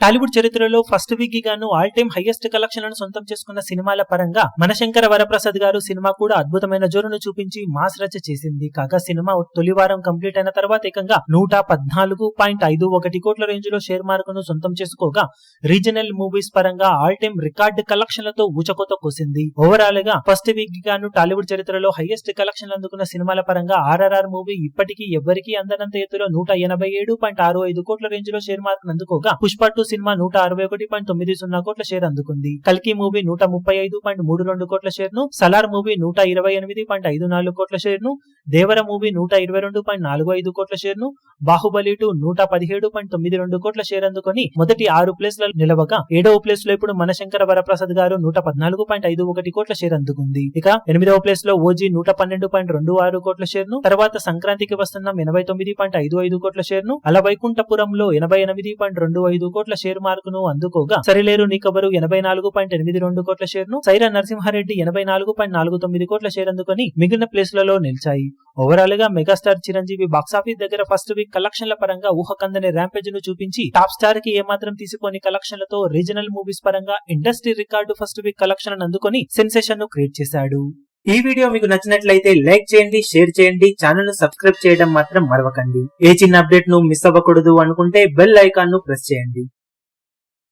టాలీవుడ్ చరిత్రలో first week గాను all time highest కలెక్షన్లను సొంతం చేసుకున్న సినిమాల పరంగా మనశంకర వరప్రసాద్ గారు సినిమా కూడా అద్భుతమైన జోరును చూపించి మాస్ రచ్చ చేసింది. కాగా సినిమా తొలి వారం కంప్లీట్ అయిన తర్వాత ఏకంగా 114.51 కోట్ల రేంజ్ లో షేర్ మార్కును సొంతం చేసుకోగా రీజనల్ మూవీస్ పరంగా ఆల్ టైమ్ రికార్డు కలెక్షన్లతో ఊచకోత కోసింది. ఓవరాల్ గా ఫస్ట్ వీక్ గాను టాలీవుడ్ చరిత్రలో హైయెస్ట్ కలెక్షన్లు అందుకున్న సినిమాల పరంగా ఆర్ఆర్ఆర్ మూవీ ఇప్పటికీ ఎవ్వరికీ అందనంత ఎత్తులో 187.65 కోట్ల రేంజ్ లో షేర్ మార్కును అందుకోగా పుష్ప 2 సినిమా 161.90 కోట్ల షేర్ అందుకుంది. కల్కి మూవీ 135.32 కోట్ల షేర్ ను, సలార్ మూవీ 128.54 కోట్ల షేర్ ను, దేవర మూవీ 122.45 కోట్ల షేర్ ను, బాహుబలి 2 117.92 కోట్ల షేర్ అందుకొని మొదటి 6 ప్లేస్ లలో నిలవగా 7వ ప్లేస్ లో ఇప్పుడు మనశంకర వరప్రసాద్ గారు 114.51 కోట్ల షేర్ అందుకుంది. ఇక 8వ ప్లేస్ లో ఓజీ 112.26 కోట్ల షేర్ ను, తర్వాత సంక్రాంతికి వస్తున్నాం 89.55 కోట్ల షేర్ ను, అలవైకుంఠపురంలో 88.25 కోట్ల షేర్ మార్కును అందుకోగా సరిలేరు నీకెవరు 84.82 కోట్ల షేర్ ను, సైరా నరసింహారెడ్డి 84.49 కోట్ల షేర్ అందుకొని మిగిలిన ప్లేస్లలో నిలిచాయి. ఓవరాల్ గా మెగాస్టార్ చిరంజీవి బాక్సాఫీస్ దగ్గర ఫస్ట్ వీక్ కలెక్షన్ల పరంగా ఊహకందని ర్యాంపేజ్ ను చూపించి టాప్ స్టార్ కి ఏమాత్రం తీసిపోని కలెక్షన్లతో రీజనల్ మూవీస్ పరంగా industry record first week collection అందుకొని సెన్సేషన్ ను క్రియేట్ చేశాడు. ఈ వీడియో మీకు నచ్చినట్లయితే లైక్ చేయండి, షేర్ చేయండి, ఛానల్ ను సబ్స్క్రైబ్ చేయడం మాత్రం మరవకండి. ఏ చిన్న అప్డేట్ ను మిస్ అవ్వకూడదు అనుకుంటే బెల్ ఐకాన్ ను ప్రెస్ చేయండి.